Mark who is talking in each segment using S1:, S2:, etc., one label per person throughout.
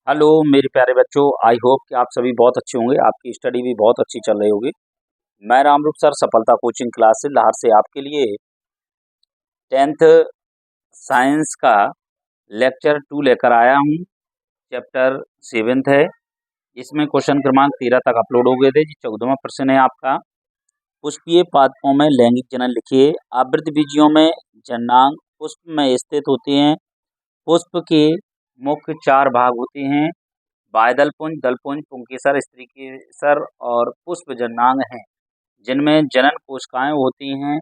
S1: Hello मेरे प्यारे बच्चों। आई होप कि आप सभी बहुत अच्छे होंगे, आपकी स्टडी भी बहुत अच्छी चल रही होगी। मैं रामरूप सर सफलता कोचिंग क्लास से लाहौर से आपके लिए 10th साइंस का लेक्चर 2 लेकर आया हूँ। चैप्टर 7th है। इसमें क्वेश्चन क्रमांक 13 तक अपलोड हो गए थे। 14वां प्रश्न है आपका, पुष्पीय पादपों में लैंगिक जनन लिखिए। आवृत बीजियों में जननांग पुष्प में स्थित होते हैं। पुष्प के मुख्य 4 भाग होते हैं, बाह्यदलपुंज, दलपुंज, पुंकेसर, स्त्रीकेसर और पुष्प जननांग हैं, जिनमें जनन कोशिकाएं होती हैं।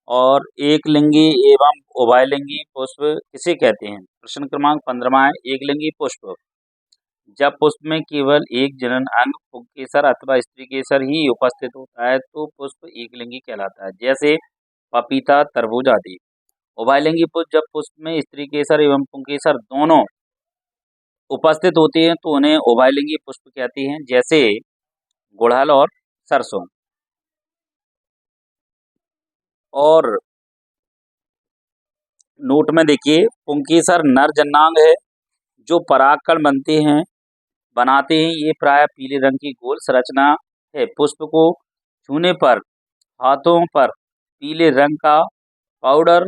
S1: और एक लिंगी एवं उभयलिंगी पुष्प किसे कहते हैं? प्रश्न क्रमांक 15 है, एक लिंगी पुष्प जब पुष्प में केवल एक जनन अंग पुंकेसर अथवा स्त्रीकेसर ही उपस्थित होता है तो पुष्प एक लिंगी कहलाता है, जैसे पपीता, तरबूज आदि। उभयलिंगी पुष्प जब पुष्प में स्त्रीकेसर एवं पुंकेसर दोनों उपस्थित होती हैं तो उन्हें उभयलिंगी पुष्प कहते हैं, जैसे गुड़हल और सरसों। और नोट में देखिए, पुंकेसर नर जननांग है जो परागकण बनाते हैं। ये प्राय पीले रंग की गोल संरचना है। पुष्प को छूने पर हाथों पर पीले रंग का पाउडर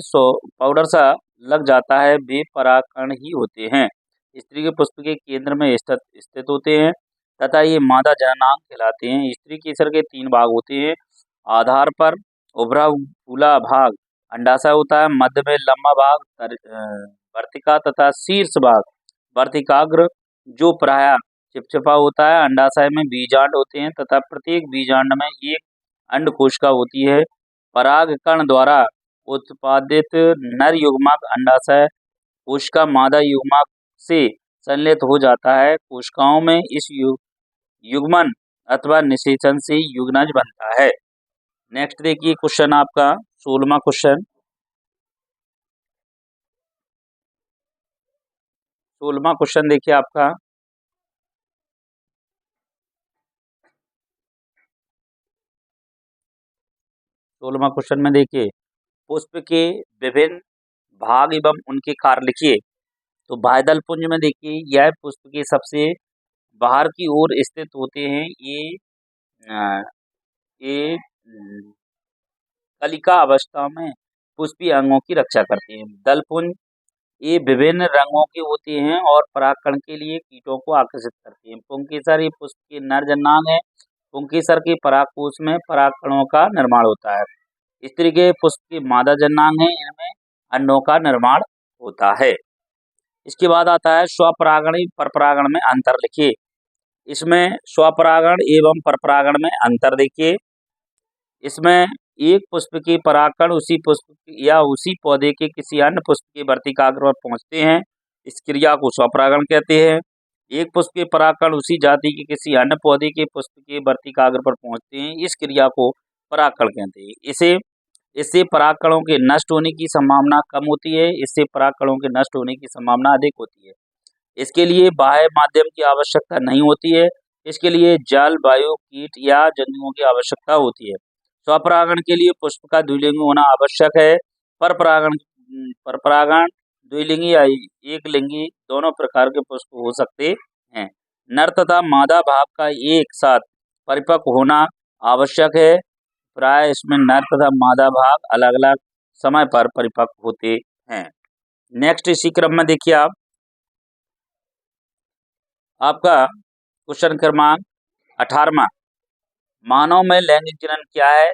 S1: सा लग जाता है, वे परागकण ही होते हैं। स्त्री के पुष्प के केंद्र में स्थित होते हैं तथा ये मादा जननांग कहलाते हैं। स्त्री केसर के 3 भाग होते हैं। आधार पर उभरा फूला भाग अंडाशय होता है, मध्य में लंबा भाग वर्तिका तथा शीर्ष भाग वर्तिकाग्र जो प्राय चिपचिपा होता है। अंडाशय में बीजांड होते हैं तथा प्रत्येक बीजांड में एक अंड कोशिका होती है। परागकण द्वारा उत्पादित नर युग्मक अंडाशय कोशिका मादा युग्मक से संलेत हो जाता है। कोशिकाओं में इस युग्मन अथवा निषेचन से युग्नज बनता है। नेक्स्ट देखिए क्वेश्चन आपका 16वां क्वेश्चन। 16वां क्वेश्चन देखिए आपका, 16वां क्वेश्चन में देखिए, पुष्प के विभिन्न भाग एवं उनके कार्य लिखिए। तो बाह्यदल पुंज में देखिए, यह पुष्प के सबसे बाहर की ओर स्थित होते हैं। अ, ये कलिका अवस्था में पुष्पीय अंगों की रक्षा करते हैं। दलपुंज ये विभिन्न रंगों के होते हैं और परागकण के लिए कीटों को आकर्षित करते हैं। पुंकेसर ये पुष्प के नर जननांग है। पुंकेसर के परागकोश में परागकणों का निर्माण होता है। स्त्री के पुष्प के मादा जननांग है, इनमें अंडों का निर्माण होता है। इसके बाद आता है स्वपरागण परपरागण में अंतर लिखिए। इसमें स्वपरागण एवं परपरागण में अंतर देखिए। इसमें एक पुष्प के परागकण उसी पुष्प या उसी पौधे के किसी अन्य पुष्प के वर्तिकाग्र पर पहुंचते हैं, इस क्रिया को स्वपरागण कहते हैं। एक पुष्प के परागकण उसी जाति के किसी अन्य पौधे के पुष्प के वर्तिकाग्र पर पहुंचते हैं, इस क्रिया को परागकण कहते हैं। इससे परागकणों के नष्ट होने की संभावना कम होती है, इससे परागकणों के नष्ट होने की संभावना अधिक होती है। इसके लिए बाह्य माध्यम की आवश्यकता नहीं होती है। इसके लिए जल, वायु, कीट या जंतुओं की आवश्यकता होती है। स्वपरागण के लिए पुष्प का द्विलिंगी होना आवश्यक है। परपरागण द्विलिंगी या एक लिंगी दोनों प्रकार के पुष्प हो सकते हैं। नर तथा मादा भाग का एक साथ परिपक्व होना आवश्यक है। प्राय इसमें नर तथा मादा भाग अलग अलग समय पर परिपक्व होते हैं। नेक्स्ट इसी क्रम में देखिए आपका क्वेश्चन क्रमांक 18वां, मानव में लैंगिक जनन क्या है?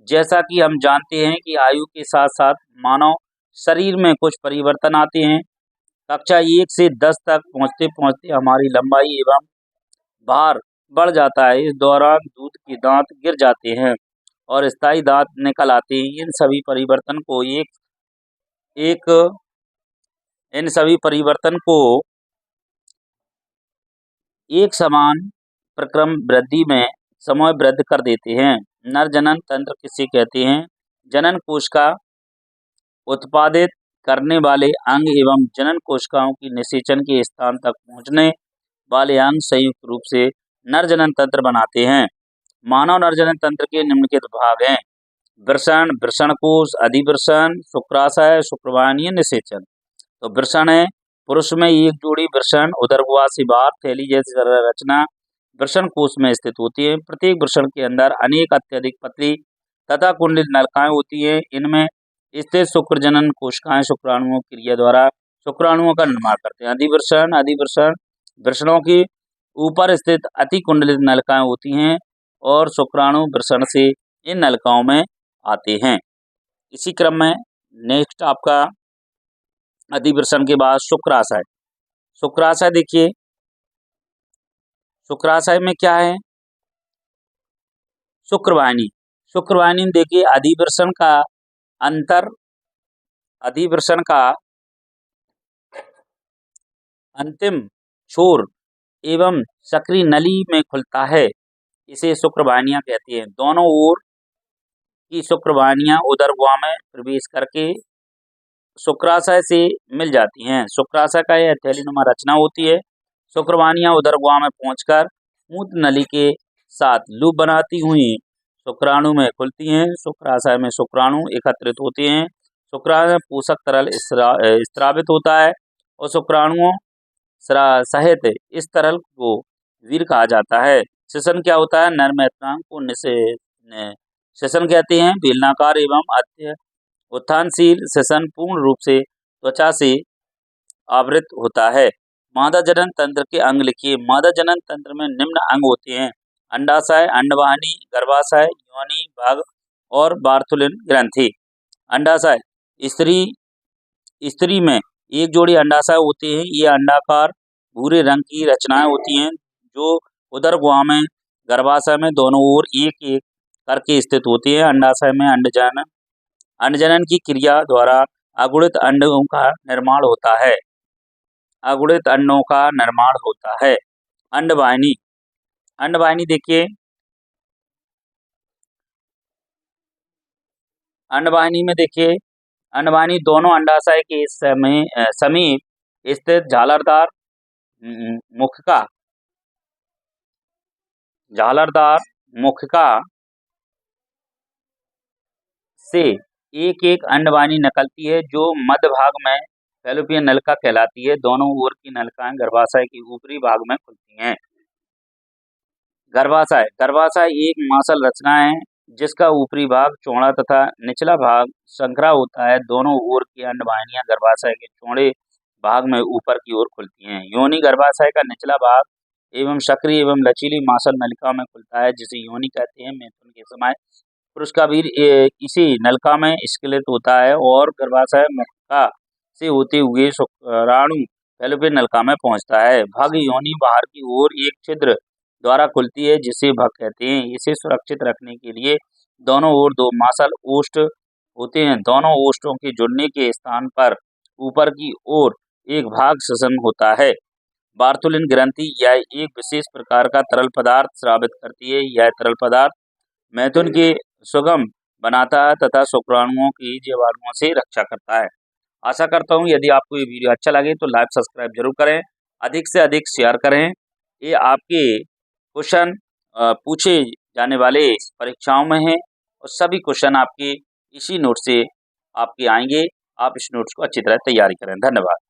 S1: जैसा कि हम जानते हैं कि आयु के साथ साथ मानव शरीर में कुछ परिवर्तन आते हैं। कक्षा 1 से 10 तक पहुंचते पहुंचते हमारी लंबाई एवं भार बढ़ जाता है। इस दौरान दूध के दांत गिर जाते हैं और स्थायी दांत निकल आते हैं। इन सभी परिवर्तन को एक समान प्रक्रम वृद्धि में समयबद्ध कर देते हैं। नर जनन तंत्र किसे कहते हैं? जनन कोशिका उत्पादित करने वाले अंग एवं जनन कोशिकाओं की निषेचन के स्थान तक पहुंचने वाले अंग संयुक्त रूप से नर जनन तंत्र बनाते हैं। मानव नर जनन तंत्र के निम्नलिखित भाग हैं: वृषण, वृषणकोश, अधिवृषण, शुक्राशय, शुक्रवाहिनी, निषेचन। तो वृषण है पुरुष में एक जोड़ी वृषण उदरगुहा से बाहर थैली जैसी रचना वृषण कोश में स्थित होती है। प्रत्येक वृषण के अंदर अनेक अत्यधिक पतली तथा कुंडलित नलिकाएं होती है। इनमें स्थित शुक्रजनन कोशिकाएं शुक्राणुओं की क्रिया द्वारा शुक्राणुओं का निर्माण करते हैं। अधिवृषण वृषणों की ऊपर स्थित अति कुंडलित नलिकाएं होती हैं और शुक्राणु वृषण से इन नलिकाओं में आते हैं। इसी क्रम में नेक्स्ट आपका अधिवृषण के बाद शुक्राशय। शुक्राशय देखिए, शुक्राशय में क्या है? शुक्रवाहिनी। शुक्रवाहिनी में देखिए अधिवृषण का अंतिम छोर एवं सक्रिय नली में खुलता है, इसे शुक्रवाहिनियां कहती हैं। दोनों ओर की शुक्रवाहिनियां उदरगुहा में प्रवेश करके शुक्राशय से मिल जाती हैं। शुक्राशय का यह थैलीनुमा रचना होती है। शुक्रवाहिनियां उदरगुहा में पहुंचकर मूत्र नली के साथ लूप बनाती हुई शुक्राणु में खुलती हैं। शुक्राशय में शुक्राणु एकत्रित होते हैं। शुक्राशय में पोषक तरल स्रावित होता है और शुक्राणुओं सहित इस तरल को वीर कहा जाता है। श्वसन क्या होता है? नर मेथनांग को श्वसन कहते हैं। बेलनाकार एवं अत्य उत्थानशील श्वसन पूर्ण रूप से त्वचा से आवृत होता है। मादा जनन तंत्र के अंग लिखिए। मादा जनन तंत्र में निम्न अंग होते हैं: अंडाशय, अंडवाहिनी, गर्भाशय, योनि भाग और बार्थुलिन ग्रंथि। अंडाशय, स्त्री में एक जोड़ी अंडाशय होते हैं। ये अंडाकार भूरे रंग की रचनाएं होती हैं जो उदर गुहा में गर्भाशय में दोनों ओर एक एक करके स्थित होती है। अंडाशय में अंडजनन की क्रिया द्वारा अगुणित अंडों का निर्माण होता है। अंडवाहिनी, अंडवाहिनी देखिए, अंडवाहिनी में देखिए, अंडवाहिनी दोनों अंडाशय के समीप स्थित झालरदार मुखिका से एक एक अंडवाहिनी निकलती है जो मध्य भाग में फैलोपियन नलिका कहलाती है। दोनों ओर की नलिकाएं गर्भाशय के ऊपरी भाग में खुलती हैं। गर्भाशय एक मांसल रचना है जिसका ऊपरी भाग चौड़ा तथा निचला भाग संकरा होता है। दोनों ओर की अंडवाहिनियां गर्भाशय के चौड़े भाग में ऊपर की ओर खुलती हैं। योनि गर्भाशय का निचला भाग एवं सक्रिय एवं लचीली मांसल नलिका में खुलता है जिसे योनि कहते हैं। मैथुन के समय पुरुष का वीर इसी नलिका में स्खलित होता है और गर्भाशय मुखिका से होते हुए शुक्राणु फैलोपियन नलिका में पहुंचता है। भग योनि बाहर की ओर एक छिद्र द्वारा खुलती है जिसे भग कहते हैं। इसे सुरक्षित रखने के लिए दोनों ओर दो मांसल ओष्ठ होते हैं। दोनों ओष्ठों के जुड़ने के स्थान पर ऊपर की ओर एक भाग श्वसन होता है। बार्थुलिन ग्रंथि यह एक विशेष प्रकार का तरल पदार्थ स्रावित करती है। यह तरल पदार्थ मैथुन के सुगम बनाता है तथा शुक्राणुओं की जीवाणुओं से रक्षा करता है। आशा करता हूँ यदि आपको ये वीडियो अच्छा लगे तो लाइक सब्सक्राइब जरूर करें, अधिक से अधिक शेयर करें। ये आपके क्वेश्चन पूछे जाने वाले परीक्षाओं में हैं और सभी क्वेश्चन आपके इसी नोट से आपके आएंगे। आप इस नोट्स को अच्छी तरह तैयारी करें। धन्यवाद।